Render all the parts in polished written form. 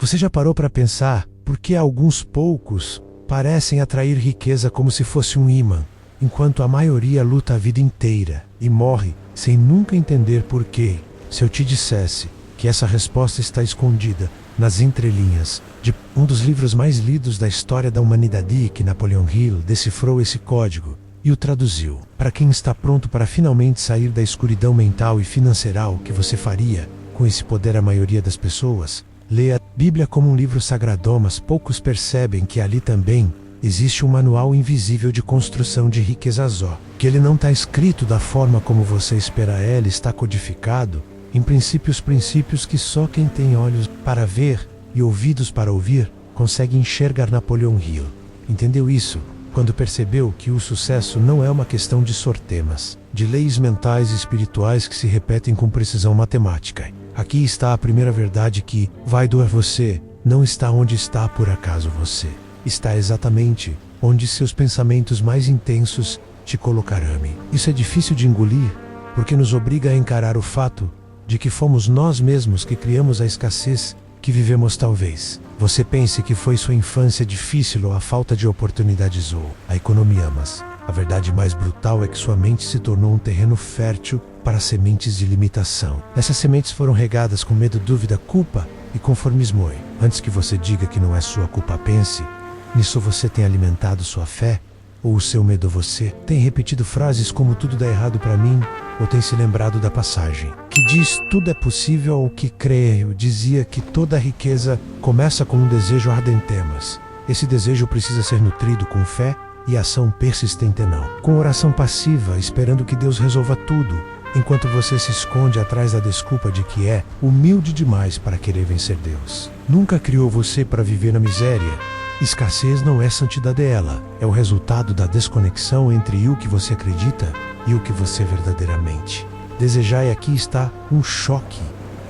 Você já parou para pensar por que alguns poucos parecem atrair riqueza como se fosse um ímã, enquanto a maioria luta a vida inteira e morre sem nunca entender por quê? Se eu te dissesse que essa resposta está escondida nas entrelinhas de um dos livros mais lidos da história da humanidade, que Napoleon Hill decifrou esse código e o traduziu para quem está pronto para finalmente sair da escuridão mental e financeira, o que você faria com esse poder? A maioria das pessoas lê a Bíblia como um livro sagrado, mas poucos percebem que ali também existe um manual invisível de construção de riquezas, que ele não está escrito da forma como você espera, ele está codificado em princípios que só quem tem olhos para ver e ouvidos para ouvir consegue enxergar. Napoleon Hill entendeu isso quando percebeu que o sucesso não é uma questão de sortemas, de leis mentais e espirituais que se repetem com precisão matemática. Aqui está a primeira verdade que vai doer: você não está onde está por acaso, você está exatamente onde seus pensamentos mais intensos te colocarão. Isso é difícil de engolir, porque nos obriga a encarar o fato de que fomos nós mesmos que criamos a escassez que vivemos. Talvez você pense que foi sua infância difícil ou a falta de oportunidades ou a economia, mas a verdade mais brutal é que sua mente se tornou um terreno fértil para sementes de limitação. Essas sementes foram regadas com medo, dúvida, culpa e conformismo. Antes que você diga que não é sua culpa, pense nisso: você tem alimentado sua fé ou o seu medo? Você tem repetido frases como tudo dá errado para mim, ou tem se lembrado da passagem que diz tudo é possível ao que crê? Eu dizia que toda riqueza começa com um desejo ardente, mas esse desejo precisa ser nutrido com fé e ação persistente, não com oração passiva esperando que Deus resolva tudo, enquanto você se esconde atrás da desculpa de que é humilde demais para querer vencer. Deus nunca criou você para viver na miséria. Escassez não é santidade, ela é o resultado da desconexão entre o que você acredita e o que você verdadeiramente desejar. E aqui está um choque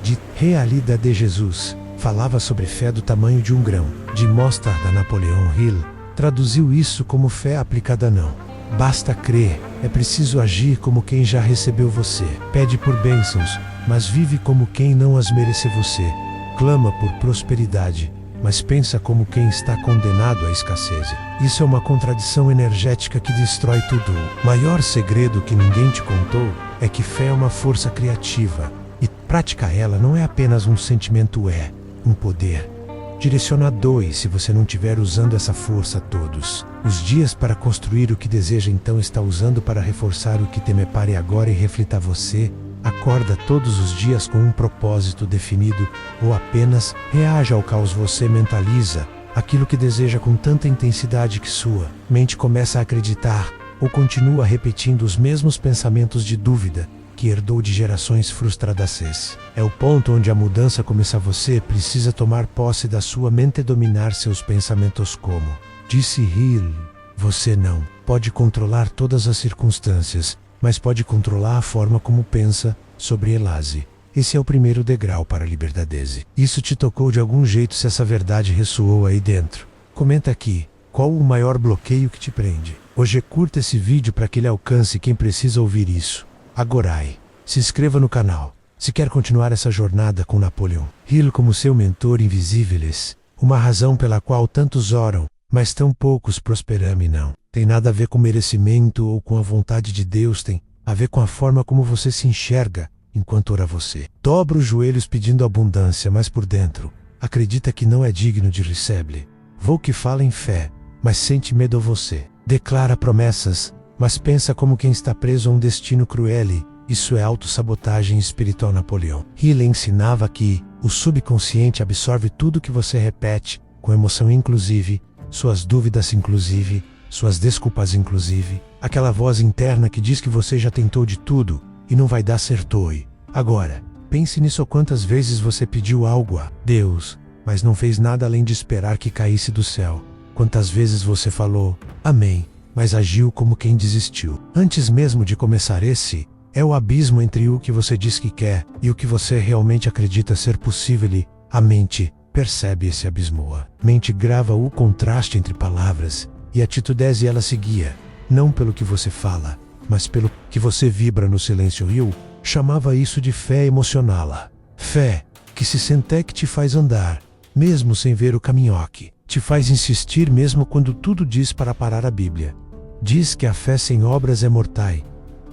de realidade. Jesus falava sobre fé do tamanho de um grão de mostarda. Napoleon Hill traduziu isso como fé aplicada. Não basta crer, é preciso agir como quem já recebeu. Você pede por bênçãos, mas vive como quem não as merece. Você clama por prosperidade, mas pensa como quem está condenado à escassez. Isso é uma contradição energética que destrói tudo. O maior segredo que ninguém te contou é que fé é uma força criativa, e praticar ela não é apenas um sentimento, é um poder direcionador. E se você não estiver usando essa força todos os dias para construir o que deseja, então está usando para reforçar o que teme. Pare agora e reflita: você acorda todos os dias com um propósito definido ou apenas reage ao caos? Você mentaliza aquilo que deseja com tanta intensidade que sua mente começa a acreditar ou continua repetindo os mesmos pensamentos de dúvida que herdou de gerações frustradas? Esse é o ponto onde a mudança começa. Você precisa tomar posse da sua mente e dominar seus pensamentos. Como disse Hill, você não pode controlar todas as circunstâncias, mas pode controlar a forma como pensa sobre elas. Esse é o primeiro degrau para a liberdade. Isso te tocou de algum jeito? Se essa verdade ressoou aí dentro, comenta aqui qual o maior bloqueio que te prende. Hoje curta esse vídeo para que ele alcance quem precisa ouvir isso. Agora se inscreva no canal se quer continuar essa jornada com Napoleon Hill como seu mentor invisível. Uma razão pela qual tantos oram, mas tão poucos prosperam. E não tem nada a ver com merecimento ou com a vontade de Deus, tem a ver com a forma como você se enxerga enquanto ora. Você dobra os joelhos pedindo abundância, mas por dentro acredita que não é digno de receber. Vou que fala em fé, mas sente medo. Você declara promessas, mas pensa como quem está preso a um destino cruel. Isso é autossabotagem espiritual. Napoleon Hill ensinava que o subconsciente absorve tudo que você repete, com emoção inclusive, suas dúvidas inclusive, suas desculpas inclusive, aquela voz interna que diz que você já tentou de tudo e não vai dar certo. E agora, pense nisso: quantas vezes você pediu algo a Deus, mas não fez nada além de esperar que caísse do céu? Quantas vezes você falou amém, mas agiu como quem desistiu antes mesmo de começar? Esse é o abismo entre o que você diz que quer e o que você realmente acredita ser possível. E a mente percebe esse abismo. A mente grava o contraste entre palavras e atitudes, e ela se guia não pelo que você fala, mas pelo que você vibra no silêncio. Hill chamava isso de fé emocional. A fé que se sente que te faz andar, mesmo sem ver o caminhoque. Te faz insistir mesmo quando tudo diz para parar a Bíblia. Diz que a fé sem obras é mortal.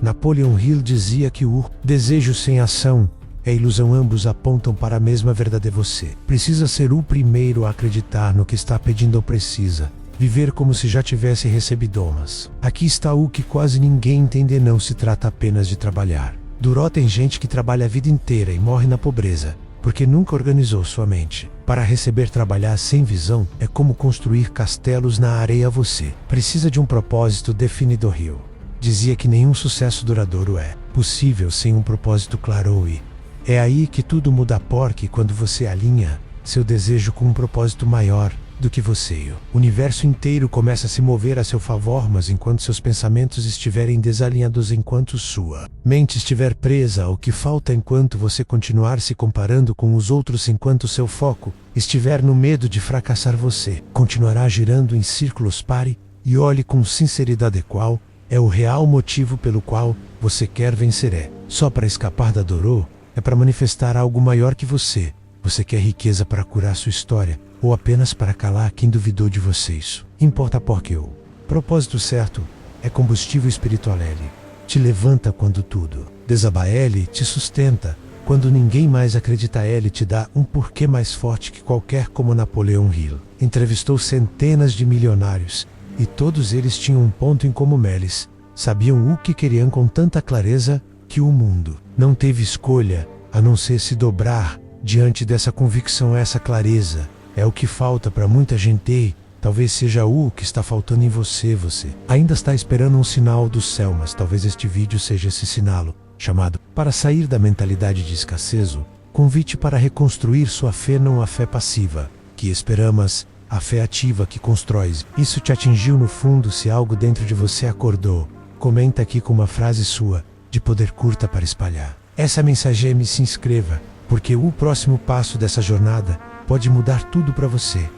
Napoleon Hill dizia que o desejo sem ação é ilusão. Ambos apontam para a mesma verdade. Você precisa ser o primeiro a acreditar no que está pedindo ou precisa viver como se já tivesse recebido. Mas aqui está o que quase ninguém entende: não se trata apenas de trabalhar. Duró tem gente que trabalha a vida inteira e morre na pobreza, porque nunca organizou sua mente para receber. Trabalhar sem visão é como construir castelos na areia. Você precisa de um propósito definido. Hill dizia que nenhum sucesso duradouro é possível sem um propósito claro, e é aí que tudo muda, porque quando você alinha seu desejo com um propósito maior do que você, o universo inteiro começa a se mover a seu favor. Mas enquanto seus pensamentos estiverem desalinhados, enquanto sua mente estiver presa ao que falta, enquanto você continuar se comparando com os outros, enquanto seu foco estiver no medo de fracassar, você continuará girando em círculos. Pare e olhe com sinceridade qual é o real motivo pelo qual você quer vencer. É só para escapar da dor? É para manifestar algo maior que você? Você quer riqueza para curar sua história, ou apenas para calar quem duvidou de você? Isso importa, porque o propósito certo é combustível espiritual. Ele te levanta quando tudo desaba. Ele te sustenta quando ninguém mais acredita. Ele te dá um porquê mais forte que qualquer. Como Napoleon Hill entrevistou centenas de milionários e todos eles tinham um ponto em comum: eles sabiam o que queriam com tanta clareza que o mundo não teve escolha a não ser se dobrar diante dessa convicção. Essa clareza é o que falta para muita gente, e talvez seja o que está faltando em você. Você ainda está esperando um sinal do céu, mas talvez este vídeo seja esse sinal, chamado para sair da mentalidade de escassez, o convite para reconstruir sua fé, não a fé passiva que esperamos, a fé ativa que constrói. Isso te atingiu no fundo? Se algo dentro de você acordou, comenta aqui com uma frase sua de poder curta para espalhar essa mensagem. Me se inscreva, porque o próximo passo dessa jornada pode mudar tudo para você.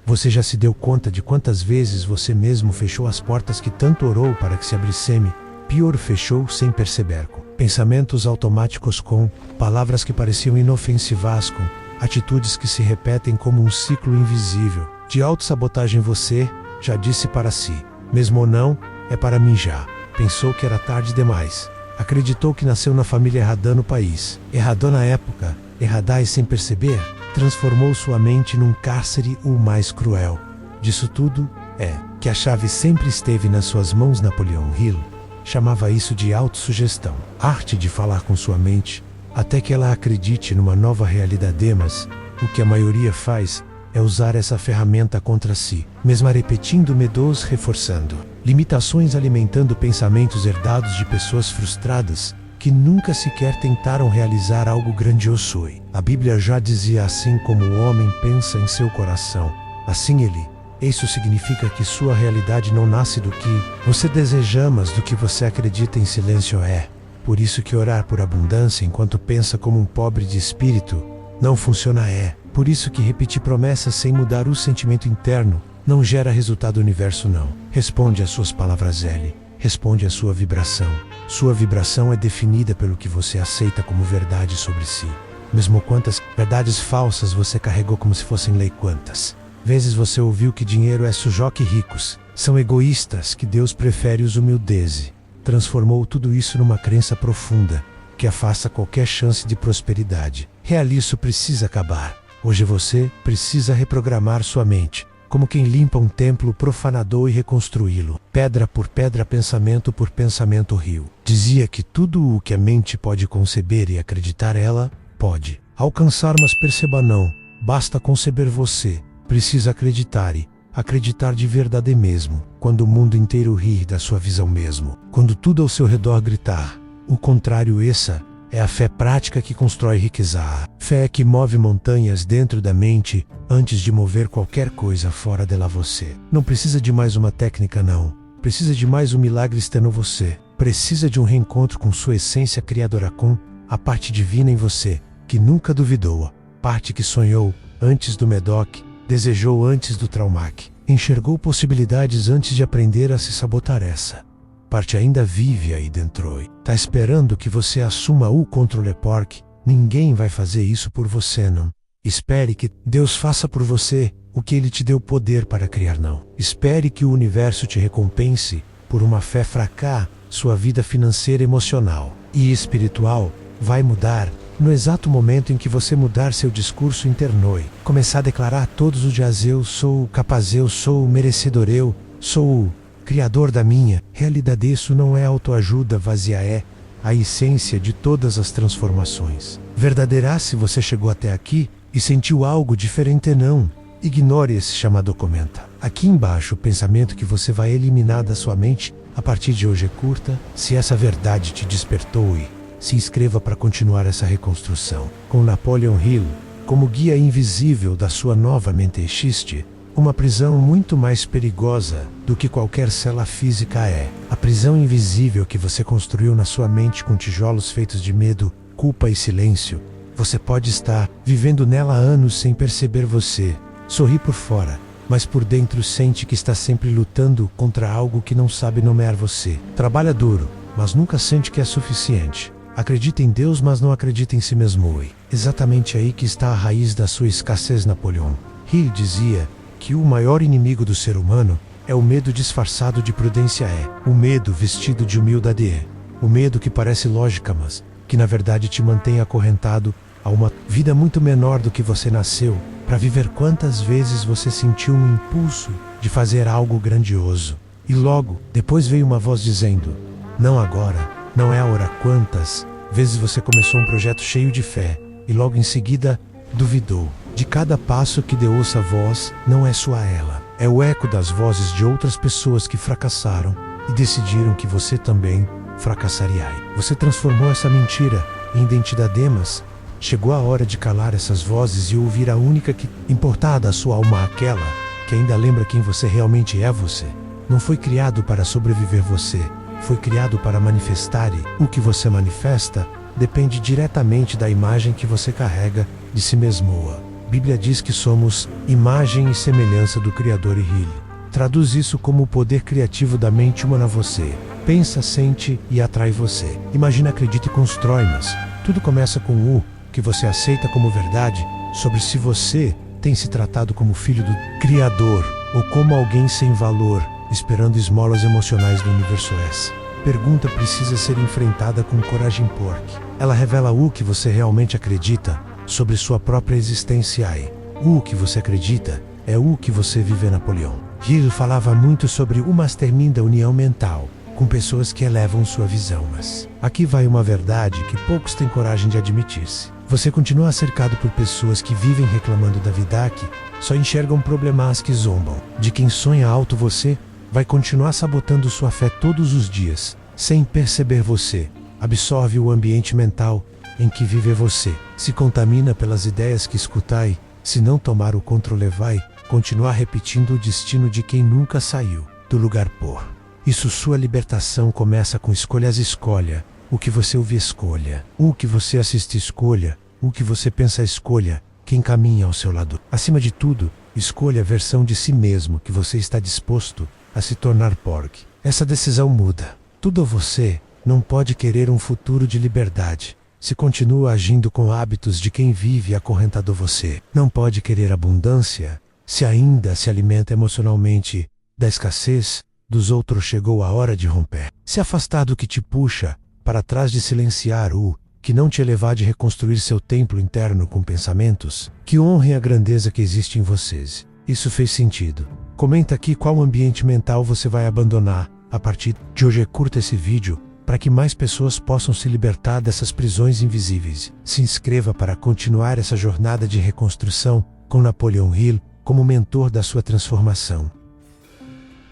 Você já se deu conta de quantas vezes você mesmo fechou as portas que tanto orou para que se abrissem? Pior, fechou sem perceber, com pensamentos automáticos, com palavras que pareciam inofensivas, com atitudes que se repetem como um ciclo invisível de autossabotagem. Você já disse para si mesmo: ou não, é para mim já. Pensou que era tarde demais. Acreditou que nasceu na família errada, no país errado, na época errada, e sem perceber, transformou sua mente num cárcere. O mais cruel disso tudo é que a chave sempre esteve nas suas mãos. Napoleon Hill chamava isso de autossugestão, arte de falar com sua mente até que ela acredite numa nova realidade. Mas o que a maioria faz é usar essa ferramenta contra si mesma, repetindo medos, reforçando limitações, alimentando pensamentos herdados de pessoas frustradas que nunca sequer tentaram realizar algo grandioso. A Bíblia já dizia: assim como o homem pensa em seu coração, assim ele. Isso significa que sua realidade não nasce do que você deseja, mas do que você acredita em silêncio. É por isso que orar por abundância enquanto pensa como um pobre de espírito não funciona. É por isso que repetir promessas sem mudar o sentimento interno não gera resultado. O universo não responde às suas palavras, ele responde à sua vibração. Sua vibração é definida pelo que você aceita como verdade sobre si. Mesmo quantas verdades falsas você carregou como se fossem lei. Quantas vezes você ouviu que dinheiro é sujo, que ricos são egoístas, que Deus prefere os humildes. Transformou tudo isso numa crença profunda que afasta qualquer chance de prosperidade. Isso precisa acabar. Hoje você precisa reprogramar sua mente, como quem limpa um templo profanador, e reconstruí-lo, pedra por pedra, pensamento por pensamento. Hill dizia que tudo o que a mente pode conceber e acreditar, ela pode alcançar. Mas perceba, não basta conceber, você precisa acreditar, e acreditar de verdade mesmo. Quando o mundo inteiro rir da sua visão, mesmo quando tudo ao seu redor gritar o contrário, essa é a fé prática que constrói riqueza. A fé que move montanhas dentro da mente antes de mover qualquer coisa fora dela. Você não precisa de mais uma técnica, não precisa de mais um milagre externo. Você precisa de um reencontro com sua essência criadora, com a parte divina em você que nunca duvidou, a parte que sonhou antes do Medoc, desejou antes do Traumac, enxergou possibilidades antes de aprender a se sabotar. Essa parte ainda vive aí dentro e tá esperando que você assuma o controle, porque ninguém vai fazer isso por você, não. Espere que Deus faça por você o que Ele te deu poder para criar. Não. Espere que o universo te recompense por uma fé fraca. Sua vida financeira, emocional e espiritual vai mudar no exato momento em que você mudar seu discurso interno e começar a declarar todos os dias: eu sou capaz, eu sou merecedor, eu sou o criador da minha realidade. Isso não é autoajuda vazia, é a essência de todas as transformações verdadeiras. Se você chegou até aqui e sentiu algo diferente, não ignore esse chamado. Comenta aqui embaixo o pensamento que você vai eliminar da sua mente a partir de hoje. Curta se essa verdade te despertou e se inscreva para continuar essa reconstrução. Com Napoleon Hill como guia invisível da sua nova mente. Existe uma prisão muito mais perigosa do que qualquer cela física. É a prisão invisível que você construiu na sua mente com tijolos feitos de medo, culpa e silêncio. Você pode estar vivendo nela há anos sem perceber. Você sorri por fora, mas por dentro sente que está sempre lutando contra algo que não sabe nomear. Você trabalha duro, mas nunca sente que é suficiente. Acredita em Deus, mas não acredita em si mesmo. E exatamente aí que está a raiz da sua escassez. Napoleon Hill dizia que o maior inimigo do ser humano é o medo disfarçado de prudência. É o medo vestido de humildade. É o medo que parece lógica, mas que na verdade te mantém acorrentado a uma vida muito menor do que você nasceu para viver. Quantas vezes você sentiu um impulso de fazer algo grandioso e logo depois veio uma voz dizendo: não agora, não é a hora? Quantas vezes você começou um projeto cheio de fé e logo em seguida duvidou de cada passo que deu? Essa voz não é sua, ela é o eco das vozes de outras pessoas que fracassaram e decidiram que você também fracassaria. Você transformou essa mentira em identidade, mas chegou a hora de calar essas vozes e ouvir a única que importa da sua alma, aquela que ainda lembra quem você realmente é. Você não foi criado para sobreviver, você foi criado para manifestar, e o que você manifesta depende diretamente da imagem que você carrega de si mesmo. A Bíblia diz que somos imagem e semelhança do Criador. E Hill traduz isso como o poder criativo da mente humana. Você pensa, sente e atrai. Você imagina, acredita e constrói, mas tudo começa com o que você aceita como verdade sobre se você tem se tratado como filho do Criador ou como alguém sem valor, esperando esmolas emocionais do universo. Essa pergunta precisa ser enfrentada com coragem, porque ela revela o que você realmente acredita sobre sua própria existência. E o que você acredita é o que você vive. Napoleon Hill falava muito sobre o mastermind, da união mental com pessoas que elevam sua visão. Mas aqui vai uma verdade que poucos têm coragem de admitir-se. Você continua cercado por pessoas que vivem reclamando da vida, que só enxergam problemas, que zombam de quem sonha alto. Você vai continuar sabotando sua fé todos os dias, sem perceber. Você absorve o ambiente mental em que vive. Você se contamina pelas ideias que escuta e, se não tomar o controle, vai continuar repetindo o destino de quem nunca saiu do lugar. Por isso, sua libertação começa com escolhas. Escolha o que você ouve, escolha o que você assiste, escolha o que você pensa, escolha quem caminha ao seu lado. Acima de tudo, escolha a versão de si mesmo que você está disposto a se tornar, porque essa decisão muda tudo. Você não pode querer um futuro de liberdade se continua agindo com hábitos de quem vive acorrentado. Você não pode querer abundância se ainda se alimenta emocionalmente da escassez dos outros. Chegou a hora de romper, se afastar do que te puxa para trás, de silenciar o que não te levar, de reconstruir seu templo interno com pensamentos que honrem a grandeza que existe em vocês. Isso fez sentido? Comenta aqui qual ambiente mental você vai abandonar a partir de hoje. Curta esse vídeo para que mais pessoas possam se libertar dessas prisões invisíveis. Se inscreva para continuar essa jornada de reconstrução com Napoleon Hill como mentor da sua transformação.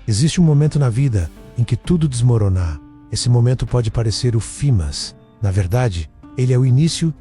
Existe um momento na vida em que tudo desmoronar. Esse momento pode parecer o fim, mas, na verdade, ele é o início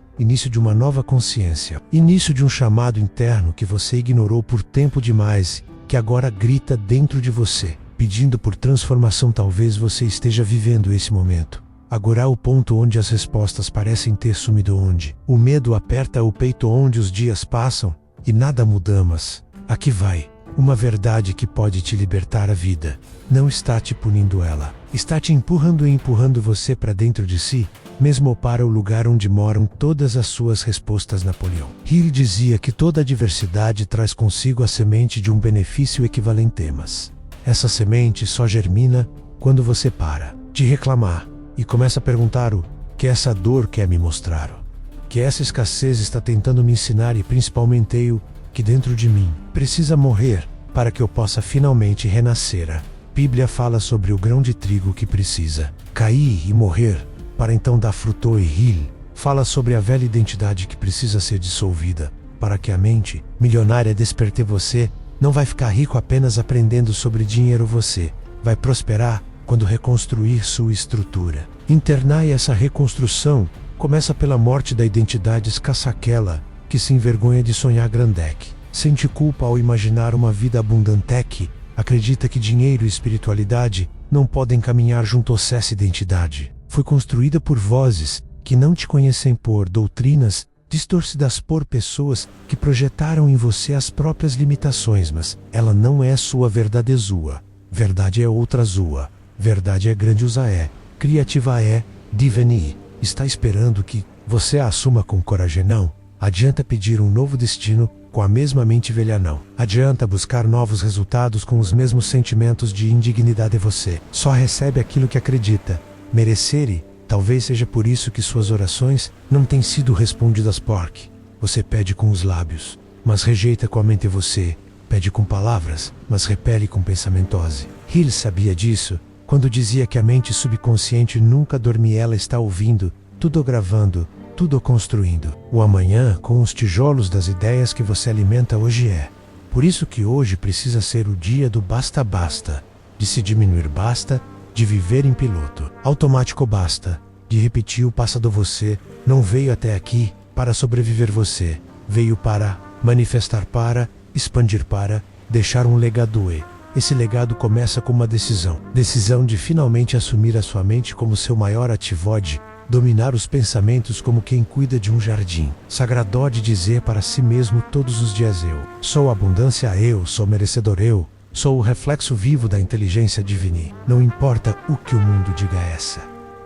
de uma nova consciência. Início de um chamado interno que você ignorou por tempo demais, que agora grita dentro de você, pedindo por transformação. Talvez você esteja vivendo esse momento. Agora é o ponto onde as respostas parecem ter sumido, onde o medo aperta o peito, onde os dias passam e nada muda. Mas aqui vai uma verdade que pode te libertar. A vida não está te punindo, ela está te empurrando e empurrando você para dentro de si, mesmo para o lugar onde moram todas as suas respostas. Napoleão Hill dizia que toda adversidade traz consigo a semente de um benefício equivalente, mas essa semente só germina quando você para de reclamar e começa a perguntar o que essa dor quer me mostrar, o que essa escassez está tentando me ensinar e principalmente o que dentro de mim precisa morrer para que eu possa finalmente renascer. A Bíblia fala sobre o grão de trigo que precisa cair e morrer para então dar fruto, e Hill fala sobre a velha identidade que precisa ser dissolvida para que a mente milionária desperte. Você não vai ficar rico apenas aprendendo sobre dinheiro, você vai prosperar quando reconstruir sua estrutura interna, e essa reconstrução começa pela morte da identidade escassa, aquela que se envergonha de sonhar grandec, sente culpa ao imaginar uma vida abundante, acredita que dinheiro e espiritualidade não podem caminhar juntos. Essa identidade foi construída por vozes que não te conhecem, por doutrinas distorcidas, por pessoas que projetaram em você as próprias limitações, mas ela não é sua verdade. Sua verdade é outra. Sua verdade é grandiosa, é criativa, é divine. Está esperando que você a assuma com coragem. Não adianta pedir um novo destino com a mesma mente velha. Não adianta buscar novos resultados com os mesmos sentimentos de indignidade. Você só recebe aquilo que acredita merecer, e talvez seja por isso que suas orações não têm sido respondidas, porque você pede com os lábios, mas rejeita com a mente. Você pede com palavras, mas repele com pensamentos. Hill sabia disso quando dizia que a mente subconsciente nunca dorme, ela está ouvindo tudo, gravando tudo, construindo o amanhã com os tijolos das ideias que você alimenta hoje. É por isso que hoje precisa ser o dia do basta, basta de se diminuir, basta de viver em piloto automático, basta de repetir o passado. Você não veio até aqui para sobreviver, você veio para manifestar, para expandir, para deixar um legado, e esse legado começa com uma decisão de finalmente assumir a sua mente como seu maior ativo, de dominar os pensamentos como quem cuida de um jardim sagrado, de dizer para si mesmo todos os dias: eu sou abundância, eu sou merecedor, eu sou o reflexo vivo da inteligência divina. Não importa o que o mundo diga, essa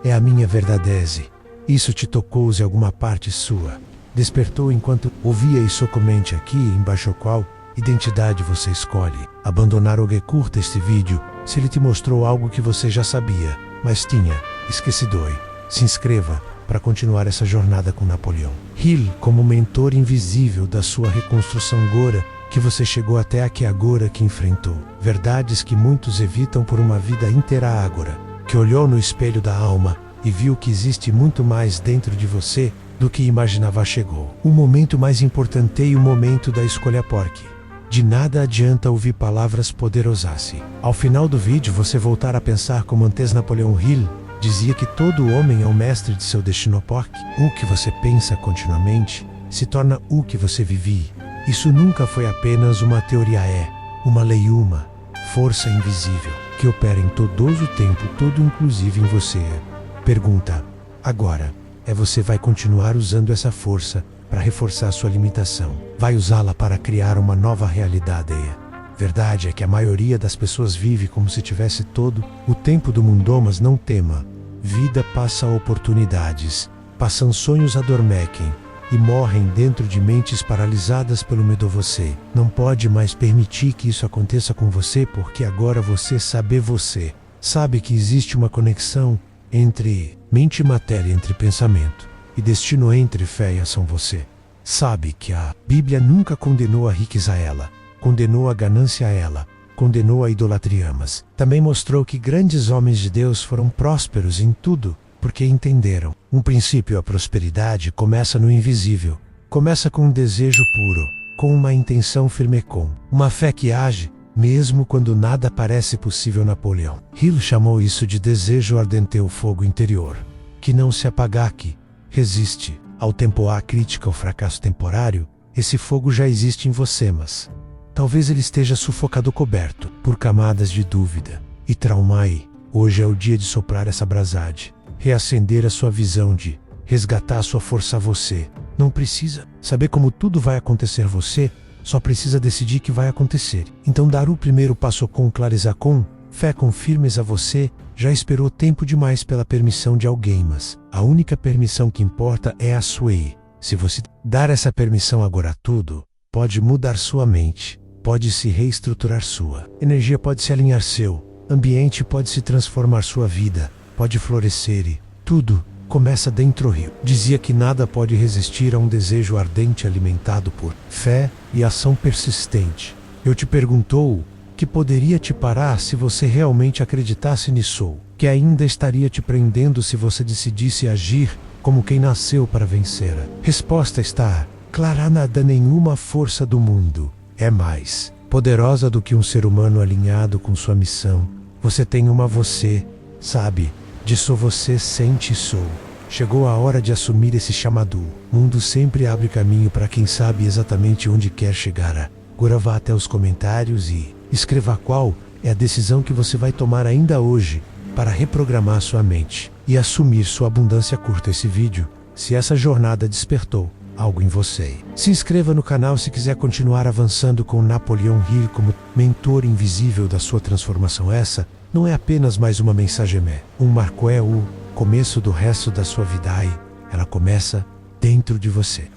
é a minha verdade. Isso te tocou em alguma parte sua, despertou enquanto ouvia isso. Comente aqui embaixo qual identidade você escolhe abandonar. Ou curta este vídeo se ele te mostrou algo que você já sabia, mas tinha esquecido. Se inscreva para continuar essa jornada com Napoleão Hill como mentor invisível da sua reconstrução, agora que você chegou até aqui, agora que enfrentou verdades que muitos evitam por uma vida inteira, agora que olhou no espelho da alma e viu que existe muito mais dentro de você do que imaginava. Chegou o momento mais importante e o momento da escolha, porque de nada adianta ouvir palavras poderosas se ao final do vídeo você voltar a pensar como antes. Napoleão Hill dizia que todo homem é o mestre de seu destino, porque o que você pensa continuamente se torna o que você vive. Isso nunca foi apenas uma teoria, é uma lei, uma força invisível que opera em todo o tempo todo, inclusive em você. Pergunta agora é: você vai continuar usando essa força para reforçar sua limitação? Vai usá-la para criar uma nova realidade? Verdade é que a maioria das pessoas vive como se tivesse todo o tempo do mundo, mas não tema. Vida passa oportunidades, passam sonhos, adormecem e morrem dentro de mentes paralisadas pelo medo. Você não pode mais permitir que isso aconteça com você, porque agora você sabe que existe uma conexão entre mente e matéria, entre pensamento e destino, entre fé e ação. Você sabe que a Bíblia nunca condenou a riqueza, ela condenou a ganância, ela condenou a idolatria, mas também mostrou que grandes homens de Deus foram prósperos em tudo, porque entenderam um princípio: a prosperidade começa no invisível, começa com um desejo puro, com uma intenção firme, com uma fé que age, mesmo quando nada parece possível. Napoleão Hill chamou isso de desejo ardente, o fogo interior, que não se apaga, que resiste ao tempo, à crítica, ao fracasso temporário. Esse fogo já existe em você, mas talvez ele esteja sufocado, coberto por camadas de dúvida e trauma. E hoje é o dia de soprar essa brasade, reacender a sua visão, de resgatar a sua força. Você não precisa saber como tudo vai acontecer, você só precisa decidir que vai acontecer. Então dar o primeiro passo com clareza, com fé, com firmeza. Você Já esperou tempo demais pela permissão de alguém, mas a única permissão que importa é a sua. Se você dar essa permissão agora, tudo pode mudar sua mente, pode se reestruturar, sua energia pode se alinhar, seu ambiente pode se transformar, sua vida pode florescer e tudo começa dentro. Rio dizia que nada pode resistir a um desejo ardente alimentado por fé e ação persistente. Eu te perguntou que poderia te parar se você realmente acreditasse nisso, que ainda estaria te prendendo se você decidisse agir como quem nasceu para vencer. A resposta está clara: nada, nenhuma força do mundo é mais poderosa do que um ser humano alinhado com sua missão. Você tem uma, você sabe disso, você sente isso. Chegou a hora de assumir esse chamado. O mundo sempre abre caminho para quem sabe exatamente onde quer chegar. Agora vá até os comentários e escreva qual é a decisão que você vai tomar ainda hoje para reprogramar sua mente e assumir sua abundância. Curta esse vídeo se essa jornada despertou algo em você. Se inscreva no canal se quiser continuar avançando com Napoleon Hill como mentor invisível da sua transformação. Essa não é apenas mais uma mensagem, é um marco, é o começo do resto da sua vida. Ela começa dentro de você.